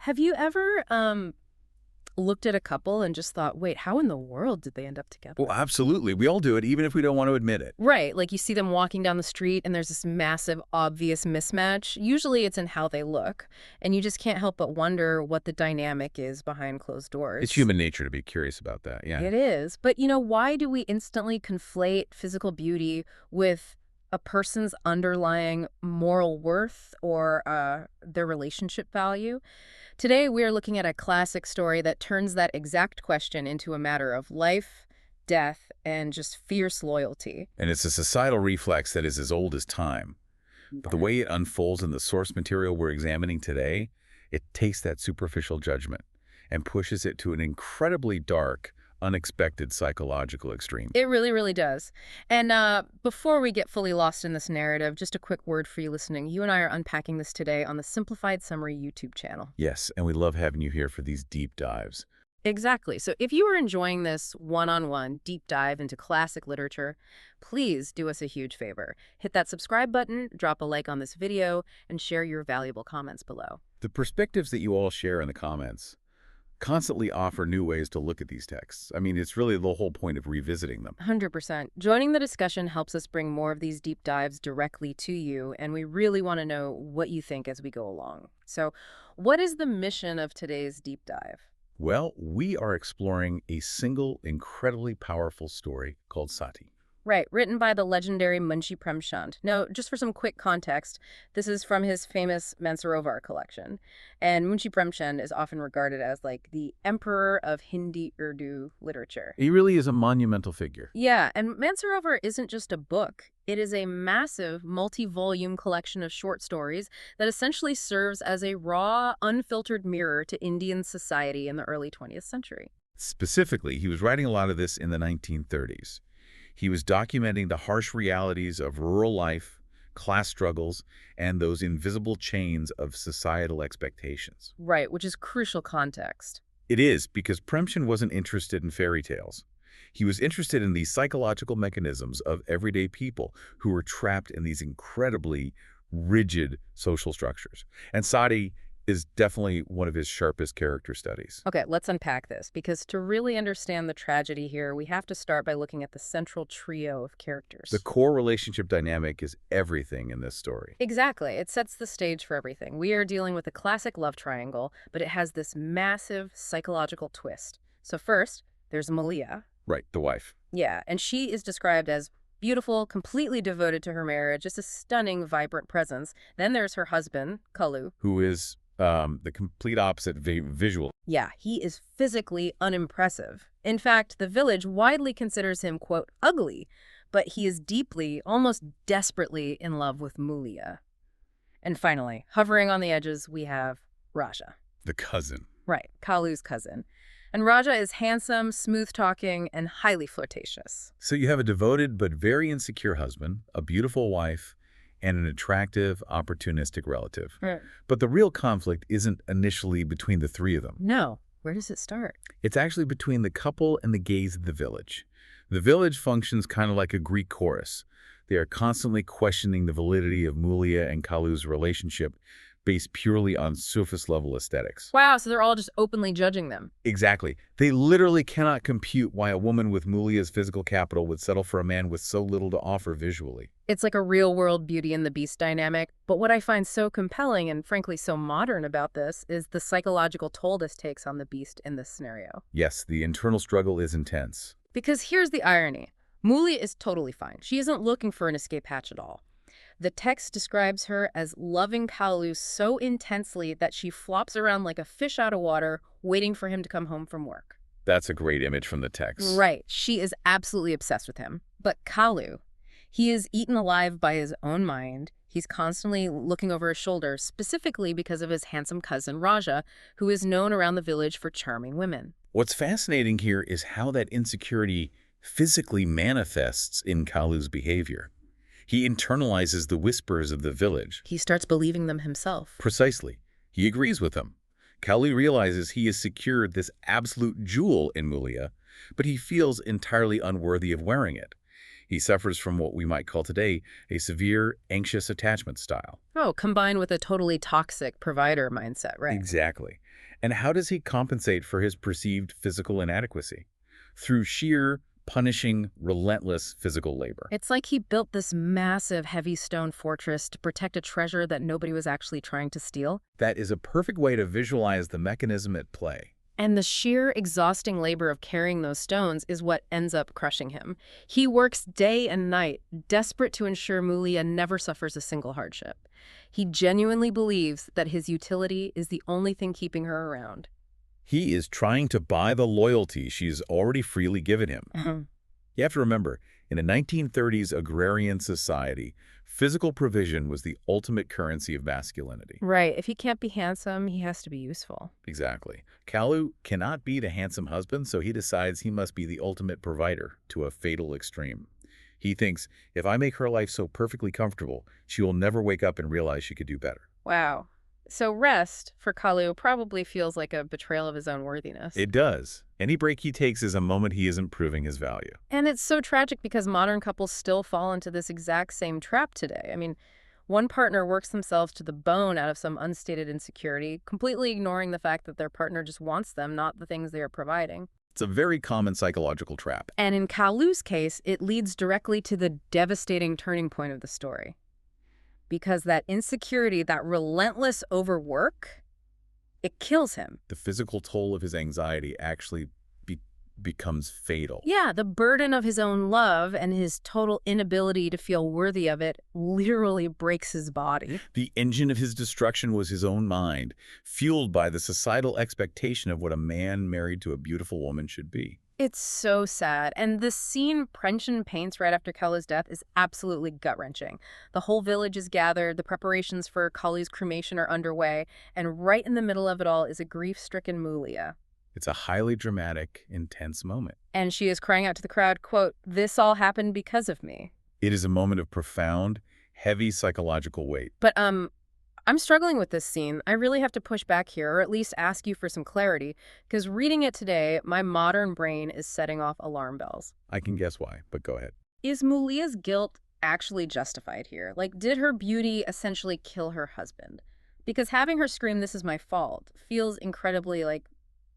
Have you ever looked at a couple and just thought, wait, how in the world did they end up Well, together? absolutely. We all do it, even if we don't want to admit it. Right, like you see them walking down the street and there's this massive, obvious mismatch. Usually it's in how they look, and you just can't help but wonder what the dynamic is behind closed It's doors. human nature to be curious about that. Yeah. It is. But, why do we instantly conflate physical beauty with a person's underlying moral worth or their relationship value? Today, we are looking at a classic story that turns that exact question into a matter of life, death, and just fierce loyalty. And it's a societal reflex that is as old as time. But the way it unfolds in the source material we're examining today, it takes that superficial judgment and pushes it to an incredibly dark, unexpected psychological extreme. It really, really does. And before we get fully lost in this narrative, just a quick word for you listening. You and I are unpacking this today on the Simplified Summary YouTube channel. Yes, and we love having you here for these deep dives. Exactly. So if you are enjoying this one-on-one deep dive into classic literature, please do us a huge favor. Hit that subscribe button, drop a like on this video, and share your valuable comments below. The perspectives that you all share in the comments constantly offer new ways to look at these texts. I mean, it's really the whole point of revisiting them. 100%. Joining the discussion helps us bring more of these deep dives directly to you, and we really want to know what you think as we go along. So what is the mission of today's deep dive? Well, we are exploring a single, incredibly powerful story called Sati. Right, written by the legendary Munshi Premchand. Now, just for some quick context, this is from his famous Mansarovar collection. And Munshi Premchand is often regarded as like the emperor of Hindi Urdu literature. He really is a monumental figure. Yeah, and Mansarovar isn't just a book. It is a massive, multi-volume collection of short stories that essentially serves as a raw, unfiltered mirror to Indian society in the early 20th century. Specifically, he was writing a lot of this in the 1930s. He was documenting the harsh realities of rural life, class struggles, and those invisible chains of societal expectations. Right, which is crucial context. It is because Premchand wasn't interested in fairy tales. He was interested in the psychological mechanisms of everyday people who were trapped in these incredibly rigid social structures. And Sati is definitely one of his sharpest character studies. Okay, let's unpack this, because to really understand the tragedy here, we have to start by looking at the central trio of characters. The core relationship dynamic is everything in this story. Exactly. It sets the stage for everything. We are dealing with a classic love triangle, but it has this massive psychological twist. So first, there's Mulia. Right, the wife. Yeah, and she is described as beautiful, completely devoted to her marriage, just a stunning, vibrant presence. Then there's her husband, Kallu. Who is the complete opposite visual. Yeah, he is physically unimpressive. In fact, the village widely considers him, quote, ugly, but he is deeply, almost desperately in love with Mulia. And finally, hovering on the edges, we have Raja. The cousin. Right, Kalu's cousin. And Raja is handsome, smooth-talking, and highly flirtatious. So you have a devoted but very insecure husband, a beautiful wife, and an attractive, opportunistic relative. Right. But the real conflict isn't initially between the three of them. No. Where does it start? It's actually between the couple and the gaze of the village. The village functions kind of like a Greek chorus. They are constantly questioning the validity of Mulia and Kallu's relationship based purely on surface-level aesthetics. Wow, so they're all just openly judging them. Exactly. They literally cannot compute why a woman with Mulia's physical capital would settle for a man with so little to offer visually. It's like a real-world Beauty and the Beast dynamic, but what I find so compelling and frankly so modern about this is the psychological toll this takes on the Beast in this scenario. Yes, the internal struggle is intense. Because here's the irony. Mulia is totally fine. She isn't looking for an escape hatch at all. The text describes her as loving Kallu so intensely that she flops around like a fish out of water, waiting for him to come home from work. That's a great image from the text. Right. She is absolutely obsessed with him. But Kallu, he is eaten alive by his own mind. He's constantly looking over his shoulder, specifically because of his handsome cousin Raja, who is known around the village for charming women. What's fascinating here is how that insecurity physically manifests in Kallu's behavior. He internalizes the whispers of the village. He starts believing them himself. Precisely. He agrees with them. Kallu realizes he has secured this absolute jewel in Mulia, but he feels entirely unworthy of wearing it. He suffers from what we might call today a severe anxious attachment style. Oh, combined with a totally toxic provider mindset, right? Exactly. And how does he compensate for his perceived physical inadequacy? Through sheer, punishing, relentless physical labor. It's like he built this massive, heavy stone fortress to protect a treasure that nobody was actually trying to steal. That is a perfect way to visualize the mechanism at play. And the sheer exhausting labor of carrying those stones is what ends up crushing him. He works day and night, desperate to ensure Mulia never suffers a single hardship. He genuinely believes that his utility is the only thing keeping her around. He is trying to buy the loyalty she's already freely given him. You have to remember, in a 1930s agrarian society, physical provision was the ultimate currency of masculinity. Right. If he can't be handsome, he has to be useful. Exactly. Kallu cannot be the handsome husband, so he decides he must be the ultimate provider to a fatal extreme. He thinks, if I make her life so perfectly comfortable, she will never wake up and realize she could do better. Wow. So rest, for Kallu, probably feels like a betrayal of his own worthiness. It does. Any break he takes is a moment he isn't proving his value. And it's so tragic because modern couples still fall into this exact same trap today. I mean, one partner works themselves to the bone out of some unstated insecurity, completely ignoring the fact that their partner just wants them, not the things they are providing. It's a very common psychological trap. And in Kallu's case, it leads directly to the devastating turning point of the story. Because that insecurity, that relentless overwork, it kills him. The physical toll of his anxiety actually becomes fatal. Yeah, the burden of his own love and his total inability to feel worthy of it literally breaks his body. The engine of his destruction was his own mind, fueled by the societal expectation of what a man married to a beautiful woman should be. It's so sad. And the scene Premchand paints right after Kallu's death is absolutely gut-wrenching. The whole village is gathered, the preparations for Kallu's cremation are underway, and right in the middle of it all is a grief-stricken Mulia. It's a highly dramatic, intense moment. And she is crying out to the crowd, quote, "This all happened because of me." It is a moment of profound, heavy psychological weight. But I'm struggling with this scene. I really have to push back here, or at least ask you for some clarity, because reading it today, my modern brain is setting off alarm bells. I can guess why, but go ahead. Is Mulia's guilt actually justified here? Like, did her beauty essentially kill her husband? Because having her scream, "This is my fault," feels incredibly, like,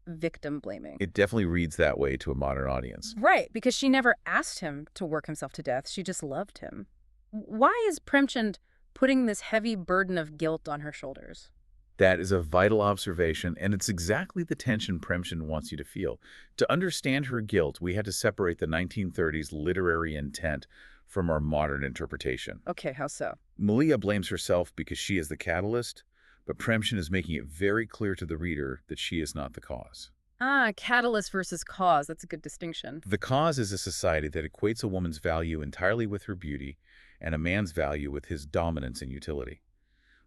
victim blaming. It definitely reads that way to a modern audience. Right, because she never asked him to work himself to death. She just loved him. Why is Premchand putting this heavy burden of guilt on her shoulders? That is a vital observation, and it's exactly the tension Premchand wants you to feel. To understand her guilt, we had to separate the 1930s literary intent from our modern interpretation. Okay, how so? Mulia blames herself because she is the catalyst, but Premchand is making it very clear to the reader that she is not the cause. Ah, catalyst versus cause. That's a good distinction. The cause is a society that equates a woman's value entirely with her beauty and a man's value with his dominance and utility.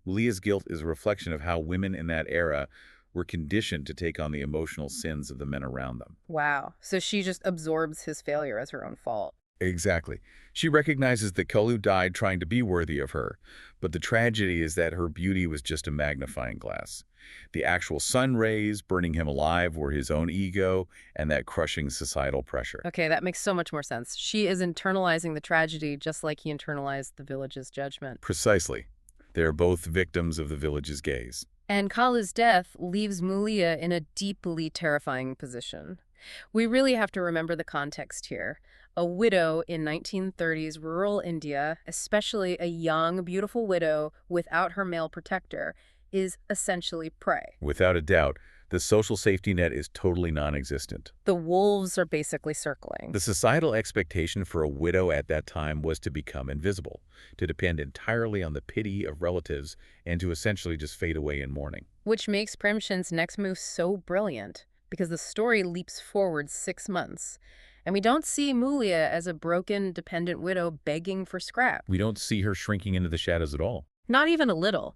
Mulia's guilt is a reflection of how women in that era were conditioned to take on the emotional sins of the men around them. Wow. So she just absorbs his failure as her own fault. Exactly. She recognizes that Kallu died trying to be worthy of her, but the tragedy is that her beauty was just a magnifying glass. The actual sun rays burning him alive were his own ego and that crushing societal pressure. Okay, that makes so much more sense. She is internalizing the tragedy just like he internalized the village's judgment. Precisely. They are both victims of the village's gaze. And Kallu's death leaves Mulia in a deeply terrifying position. We really have to remember the context here. A widow in 1930s rural India, especially a young, beautiful widow without her male protector, is essentially prey. Without a doubt, the social safety net is totally non-existent. The wolves are basically circling. The societal expectation for a widow at that time was to become invisible, to depend entirely on the pity of relatives, and to essentially just fade away in mourning. Which makes Premchand's next move so brilliant, because the story leaps forward 6 months. And we don't see Mulia as a broken, dependent widow begging for scrap. We don't see her shrinking into the shadows at all. Not even a little.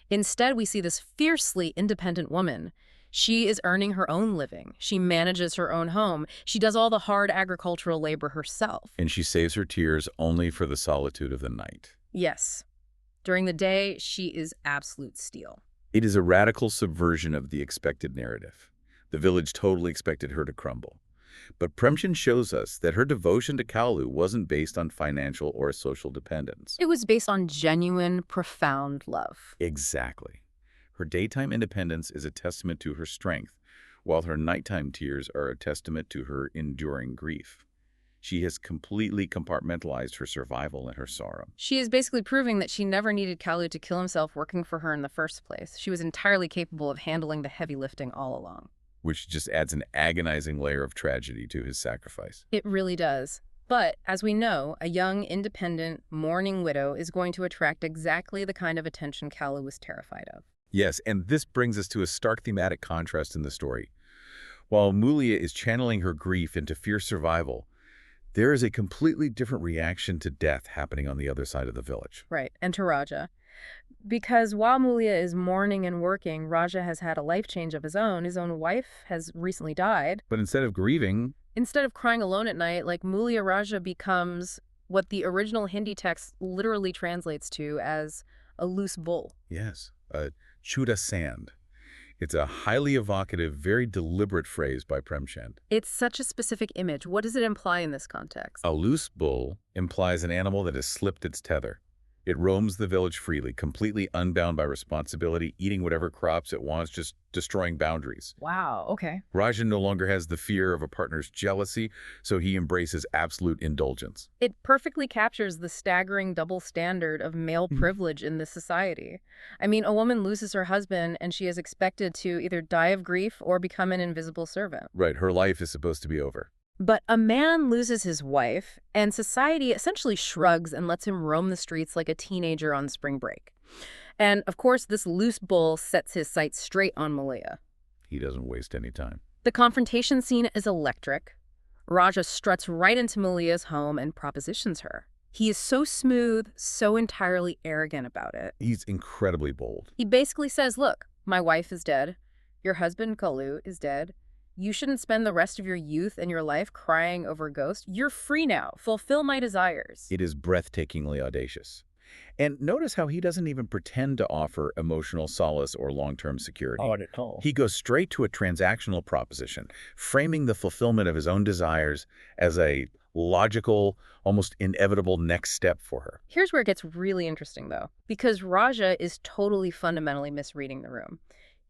Instead, we see this fiercely independent woman. She is earning her own living. She manages her own home. She does all the hard agricultural labor herself. And she saves her tears only for the solitude of the night. Yes. During the day, she is absolute steel. It is a radical subversion of the expected narrative. The village totally expected her to crumble. But Premchand shows us that her devotion to Kallu wasn't based on financial or social dependence. It was based on genuine, profound love. Exactly. Her daytime independence is a testament to her strength, while her nighttime tears are a testament to her enduring grief. She has completely compartmentalized her survival and her sorrow. She is basically proving that she never needed Kallu to kill himself working for her in the first place. She was entirely capable of handling the heavy lifting all along. Which just adds an agonizing layer of tragedy to his sacrifice. It really does. But, as we know, a young, independent, mourning widow is going to attract exactly the kind of attention Kallu was terrified of. Yes, and this brings us to a stark thematic contrast in the story. While Mulia is channeling her grief into fierce survival, there is a completely different reaction to death happening on the other side of the village. Right, enter Raja. Because while Mulia is mourning and working, Raja has had a life change of his own. His own wife has recently died. But instead of grieving, Instead of crying alone at night, like Mulia, Raja becomes what the original Hindi text literally translates to as a loose bull. yes, a chuda sand. It's a highly evocative, very deliberate phrase by Premchand. It's such a specific image. What does it imply in this context? A loose bull implies an animal that has slipped its tether. It roams the village freely, completely unbound by responsibility, eating whatever crops it wants, just destroying boundaries. Wow, okay. Rajan no longer has the fear of a partner's jealousy, so he embraces absolute indulgence. It perfectly captures the staggering double standard of male privilege in this society. I mean, a woman loses her husband and she is expected to either die of grief or become an invisible servant. Right, her life is supposed to be over. But a man loses his wife, and society essentially shrugs and lets him roam the streets like a teenager on spring break. And, of course, this loose bull sets his sights straight on Mulia. He doesn't waste any time. The confrontation scene is electric. Raja struts right into Mulia's home and propositions her. He is so smooth, so entirely arrogant about it. He's incredibly bold. He basically says, look, my wife is dead. Your husband, Kallu, is dead. You shouldn't spend the rest of your youth and your life crying over a ghost. You're free now. Fulfill my desires. It is breathtakingly audacious. And notice how he doesn't even pretend to offer emotional solace or long-term security. Not at all. He goes straight to a transactional proposition, framing the fulfillment of his own desires as a logical, almost inevitable next step for her. Here's where it gets really interesting, though, because Raja is totally fundamentally misreading the room.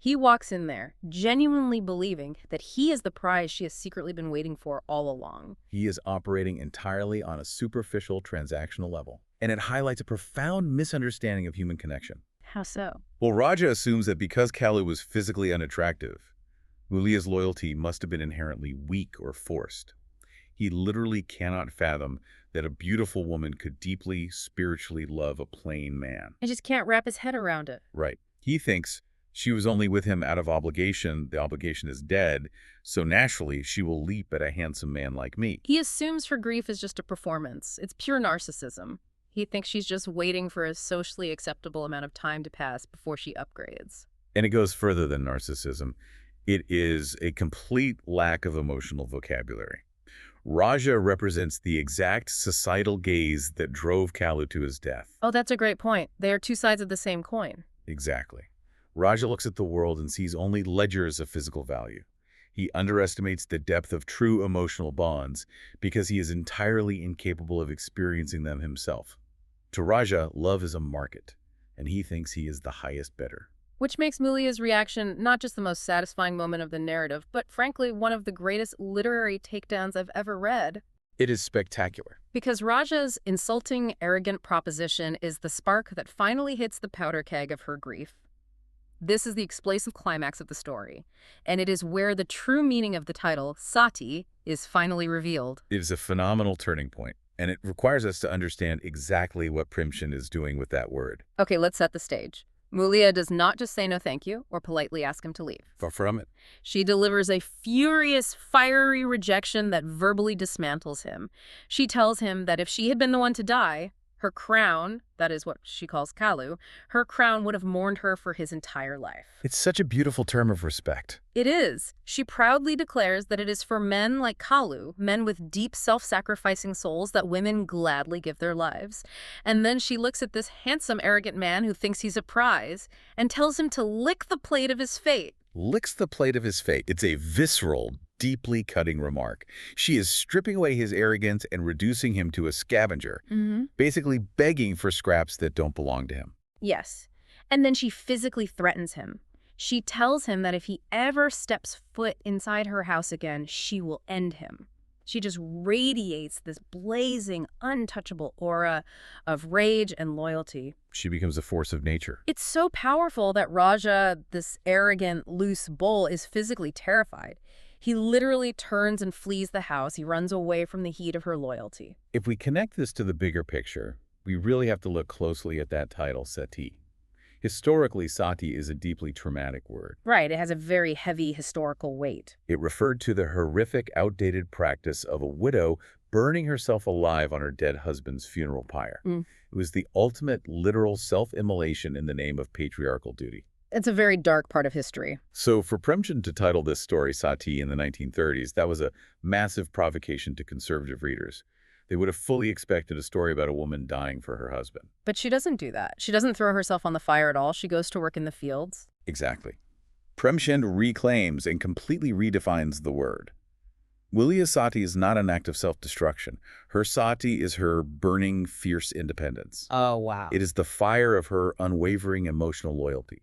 He walks in there, genuinely believing that he is the prize she has secretly been waiting for all along. He is operating entirely on a superficial transactional level, and it highlights a profound misunderstanding of human connection. How so? Well, Raja assumes that because Kallu was physically unattractive, Mulia's loyalty must have been inherently weak or forced. He literally cannot fathom that a beautiful woman could deeply, spiritually love a plain man. I just can't wrap his head around it. Right. He thinks she was only with him out of obligation. The obligation is dead, so naturally she will leap at a handsome man like me. He assumes her grief is just a performance. It's pure narcissism. He thinks she's just waiting for a socially acceptable amount of time to pass before she upgrades. And it goes further than narcissism. It is a complete lack of emotional vocabulary. Raja represents the exact societal gaze that drove Kallu to his death. Oh, that's a great point. They are two sides of the same coin. Exactly. Raja looks at the world and sees only ledgers of physical value. He underestimates the depth of true emotional bonds because he is entirely incapable of experiencing them himself. To Raja, love is a market, and he thinks he is the highest bidder. Which makes Mulia's reaction not just the most satisfying moment of the narrative, but frankly, one of the greatest literary takedowns I've ever read. It is spectacular. Because Raja's insulting, arrogant proposition is the spark that finally hits the powder keg of her grief. This is the explosive climax of the story, and it is where the true meaning of the title, Sati, is finally revealed. It is a phenomenal turning point, and it requires us to understand exactly what Premchand is doing with that word. Okay, let's set the stage. Mulia does not just say no thank you or politely ask him to leave. Far from it. She delivers a furious, fiery rejection that verbally dismantles him. She tells him that if she had been the one to die, her crown, that is what she calls Kallu, her crown would have mourned her for his entire life. It's such a beautiful term of respect. It is. She proudly declares that it is for men like Kallu, men with deep self-sacrificing souls, that women gladly give their lives. And then she looks at this handsome, arrogant man who thinks he's a prize and tells him to lick the plate of his fate. Licks the plate of his fate. It's a visceral, deeply cutting remark. She is stripping away his arrogance and reducing him to a scavenger, basically begging for scraps that don't belong to him. Yes. And then she physically threatens him. She tells him that if he ever steps foot inside her house again, she will end him. She just radiates this blazing, untouchable aura of rage and loyalty. She becomes a force of nature. It's so powerful that Raja, this arrogant, loose bull, is physically terrified. He literally turns and flees the house. He runs away from the heat of her loyalty. If we connect this to the bigger picture, we really have to look closely at that title, Sati. Historically, Sati is a deeply traumatic word. Right, it has a very heavy historical weight. It referred to the horrific, outdated practice of a widow burning herself alive on her dead husband's funeral pyre. It was the ultimate literal self-immolation in the name of patriarchal duty. It's a very dark part of history. So for Premchand to title this story Sati in the 1930s, that was a massive provocation to conservative readers. They would have fully expected a story about a woman dying for her husband. But she doesn't do that. She doesn't throw herself on the fire at all. She goes to work in the fields. Exactly. Premchand reclaims and completely redefines the word. Mulia's Sati is not an act of self-destruction. Her Sati is her burning, fierce independence. Oh, wow. It is the fire of her unwavering emotional loyalty.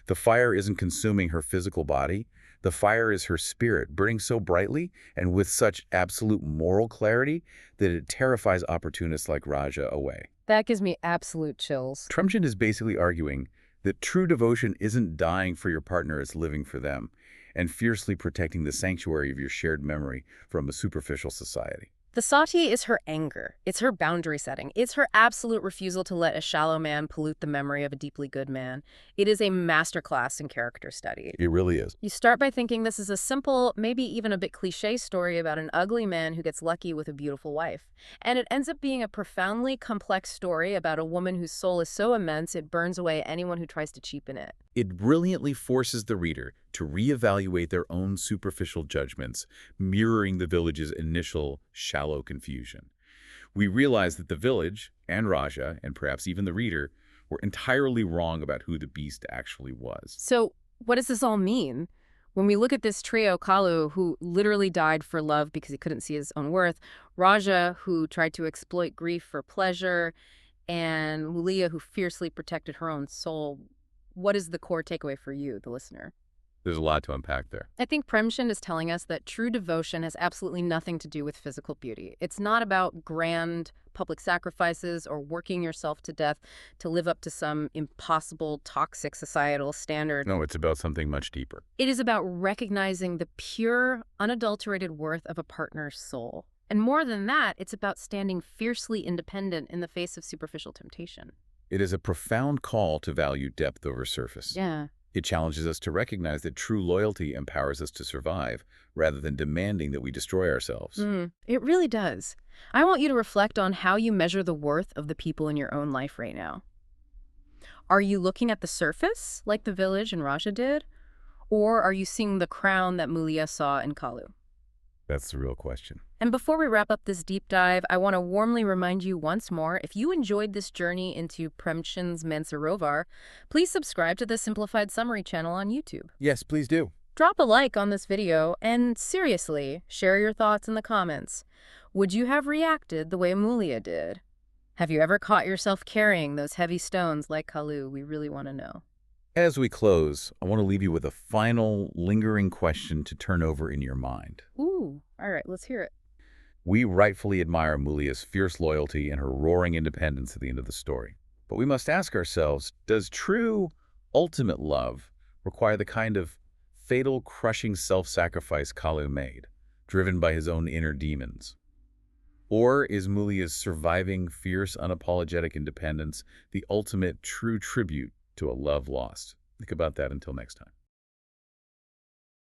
The fire isn't consuming her physical body. The fire is her spirit, burning so brightly and with such absolute moral clarity that it terrifies opportunists like Raja away. That gives me absolute chills. Premchand is basically arguing that true devotion isn't dying for your partner, it's living for them, and fiercely protecting the sanctuary of your shared memory from a superficial society. The Sati is her anger. It's her boundary setting. It's her absolute refusal to let a shallow man pollute the memory of a deeply good man. It is a masterclass in character study. It really is. You start by thinking this is a simple, maybe even a bit cliché story about an ugly man who gets lucky with a beautiful wife. And it ends up being a profoundly complex story about a woman whose soul is so immense it burns away anyone who tries to cheapen it. It brilliantly forces the reader to reevaluate their own superficial judgments, mirroring the village's initial shallow confusion. We realize that the village, and Raja, and perhaps even the reader, were entirely wrong about who the beast actually was. So what does this all mean? When we look at this trio, Kallu, who literally died for love because he couldn't see his own worth, Raja, who tried to exploit grief for pleasure, and Mulia, who fiercely protected her own soul, what is the core takeaway for you, the listener? There's a lot to unpack there. I think Premchand is telling us that true devotion has absolutely nothing to do with physical beauty. It's not about grand public sacrifices or working yourself to death to live up to some impossible, toxic societal standard. No, it's about something much deeper. It is about recognizing the pure, unadulterated worth of a partner's soul. And more than that, it's about standing fiercely independent in the face of superficial temptation. It is a profound call to value depth over surface. Yeah. It challenges us to recognize that true loyalty empowers us to survive, rather than demanding that we destroy ourselves. It really does. I want you to reflect on how you measure the worth of the people in your own life right now. Are you looking at the surface, like the village and Raja did? Or are you seeing the crown that Mulia saw in Kallu? That's the real question. And before we wrap up this deep dive, I want to warmly remind you once more, if you enjoyed this journey into Premchand's Mansarovar, please subscribe to the Simplified Summary channel on YouTube. Yes, please do. Drop a like on this video, and seriously, share your thoughts in the comments. Would you have reacted the way Mulia did? Have you ever caught yourself carrying those heavy stones like Kallu? We really want to know. As we close, I want to leave you with a final, lingering question to turn over in your mind. Ooh, all right, let's hear it. We rightfully admire Mulia's fierce loyalty and her roaring independence at the end of the story. But we must ask ourselves, does true, ultimate love require the kind of fatal, crushing self-sacrifice Kallu made, driven by his own inner demons? Or is Mulia's surviving, fierce, unapologetic independence the ultimate, true tribute to a love lost? Think about that until next time.